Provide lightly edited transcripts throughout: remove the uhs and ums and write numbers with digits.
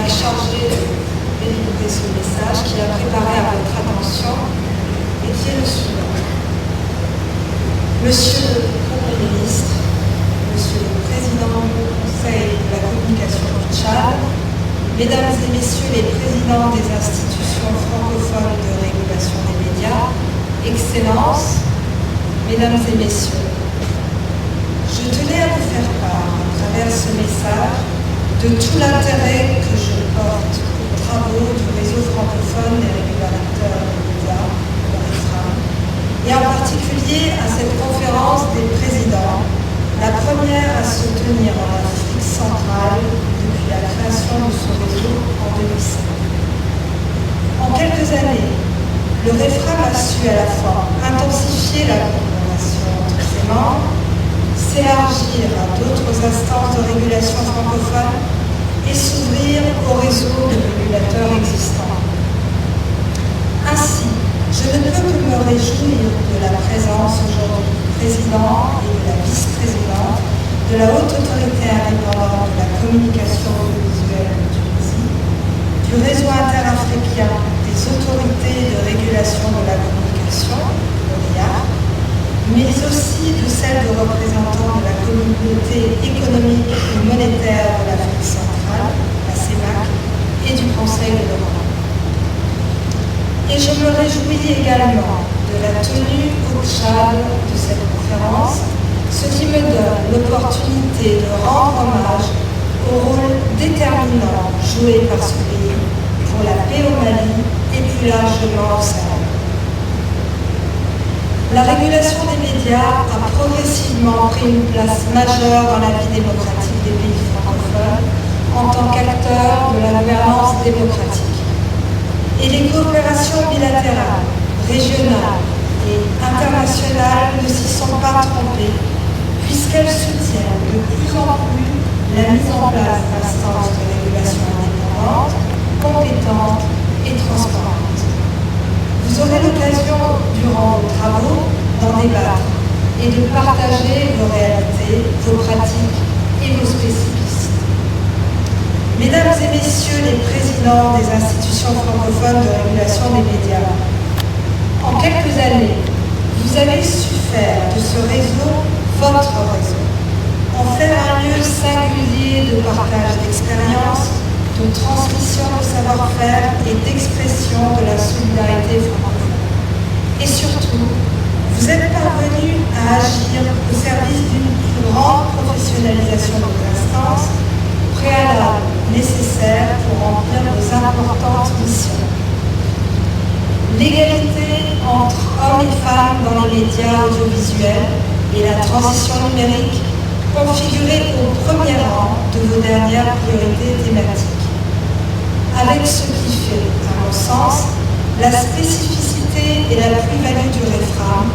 chargé de délivrer ce message qui a préparé à votre attention et qui est le suivant. Monsieur le Premier ministre, Monsieur le Président du Conseil de la communication du Tchad, Mesdames et Messieurs les présidents des institutions francophones de régulation des médias, Excellences, Mesdames et Messieurs, je tenais à vous faire part, à travers ce message, de tout l'intérêt que je porte aux travaux du réseau francophone des régulateurs des médias, le REFRAM, et en particulier à cette conférence des présidents, la première à se tenir en Afrique centrale depuis la création de ce réseau en 2007. En quelques années, le REFRAM a su à la fois intensifier la collaboration entre ses membres, s'élargir à d'autres instances de régulation francophone et s'ouvrir au réseau de régulateurs existants. Ainsi, je ne peux que me réjouir de la présence aujourd'hui du président et de la vice-présidente de la Haute Autorité indépendante de la communication audiovisuelle de Tunisie, du réseau interafricain des autorités de régulation de la communication, l'ORIAC, mais aussi de celle de représentants de la communauté économique et monétaire de l'Afrique centrale, la CEMAC, et du Conseil de l'Europe. Et je me réjouis également de la tenue au Tchad de cette conférence, ce qui me donne l'opportunité de rendre hommage au rôle déterminant joué par ce pays pour la paix au Mali et plus largement au Sahel. La régulation des médias a progressivement pris une place majeure dans la vie démocratique des pays francophones en tant qu'acteur de la gouvernance démocratique. Et les coopérations bilatérales, régionales et internationales ne s'y sont pas trompées, puisqu'elles soutiennent de plus en plus la mise en place d'instances de régulation indépendantes, compétentes et transparentes. Vous aurez l'occasion, durant vos travaux, d'en débattre et de partager vos réalités, vos pratiques et vos spécificités. Mesdames et Messieurs les présidents des institutions francophones de régulation des médias, en quelques années, vous avez su faire de ce réseau votre réseau, en faire un lieu singulier de partage d'expériences, de transmission de savoir-faire et d'expression de la solidarité francophone. Et surtout, vous êtes parvenus à agir au service d'une plus grande professionnalisation de vos instances, préalable nécessaire pour remplir vos importantes missions. L'égalité entre hommes et femmes dans les médias audiovisuels et la transition numérique ont figuré au premier rang de vos dernières priorités thématiques. Avec ce qui fait, à mon sens, la spécificité et la plus-value du REFRAM,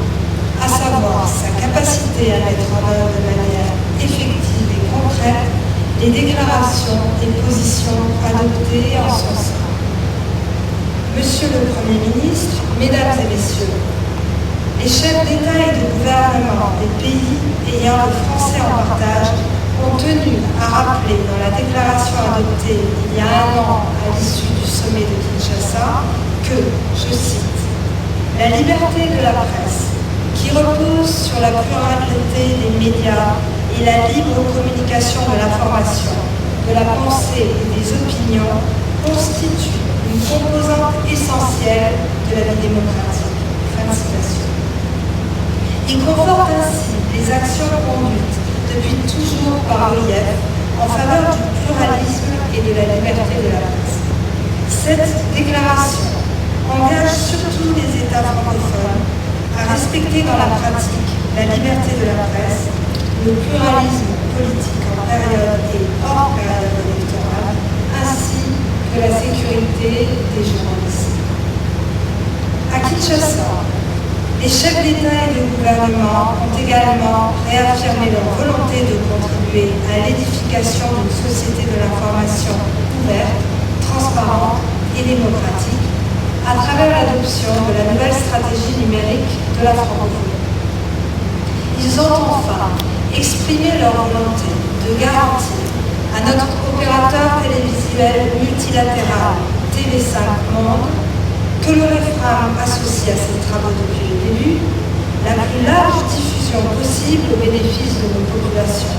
à savoir sa capacité à mettre en œuvre de manière effective et concrète les déclarations et positions adoptées en son sein. Monsieur le Premier ministre, Mesdames et Messieurs, les chefs d'État et de gouvernement des pays ayant le français en partage ont tenu à rappeler dans la déclaration adoptée il y a un an à l'issue du sommet de Kinshasa que, je cite, « La liberté de la presse, qui repose sur la pluralité des médias et la libre communication de l'information, de la pensée et des opinions, constitue une composante essentielle de la vie démocratique. » Fin de citation. Il conforte ainsi les actions conduites depuis toujours par l'OIF en faveur du pluralisme et de la liberté de la presse. Cette déclaration engage surtout les États francophones à respecter dans la pratique la liberté de la presse, le pluralisme politique en période et hors période électorale, ainsi que la sécurité des journalistes. À Kinshasa, les chefs d'État et de gouvernement ont également réaffirmé leur volonté de contribuer à l'édification d'une société de l'information ouverte, transparente et démocratique à travers l'adoption de la nouvelle stratégie numérique de la francophonie. Ils ont enfin exprimé leur volonté de garantir à notre opérateur télévisé audiovisuelle multilatérale TV5 Monde, que le REFRAM associe à ses travaux depuis le début, la plus large diffusion possible au bénéfice de nos populations,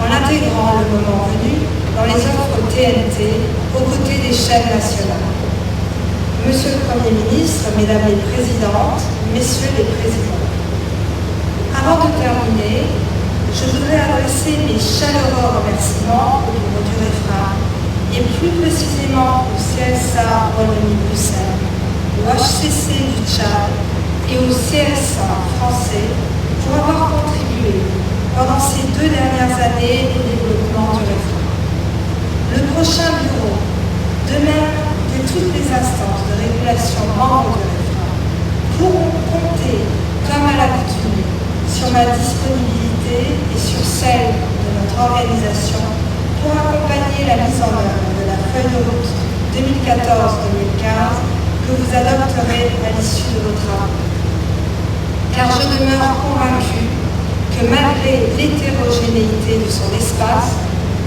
en intégrant le moment venu dans les offres TNT aux côtés des chaînes nationales. Monsieur le Premier ministre, Mesdames les Présidentes, Messieurs les Présidents, avant de terminer, je voudrais adresser mes chaleureux remerciements au bureau du REFRAM et plus précisément au CSA Wallonie-Bruxelles, au HCC du Tchad et au CSA français pour avoir contribué pendant ces 2 dernières années au développement du REFRAM. Le prochain bureau, de même que toutes les instances de régulation membres du REFRAM, pourront compter, comme à l'accoutumée, sur ma disponibilité et sur celle de notre organisation pour accompagner la mise en œuvre de la feuille de route 2014-2015 que vous adopterez à l'issue de vos travaux. Car je demeure convaincue que malgré l'hétérogénéité de son espace,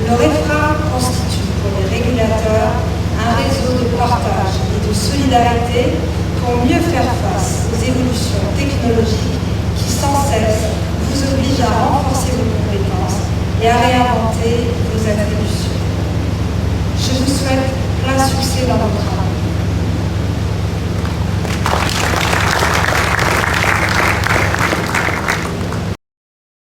le REFRAM constitue pour les régulateurs un réseau de partage et de solidarité pour mieux faire face aux évolutions technologiques qui sans cesse vous obligent à renforcer vos compétences et à réinventer vos attributions. Je vous souhaite plein succès dans vos travaux.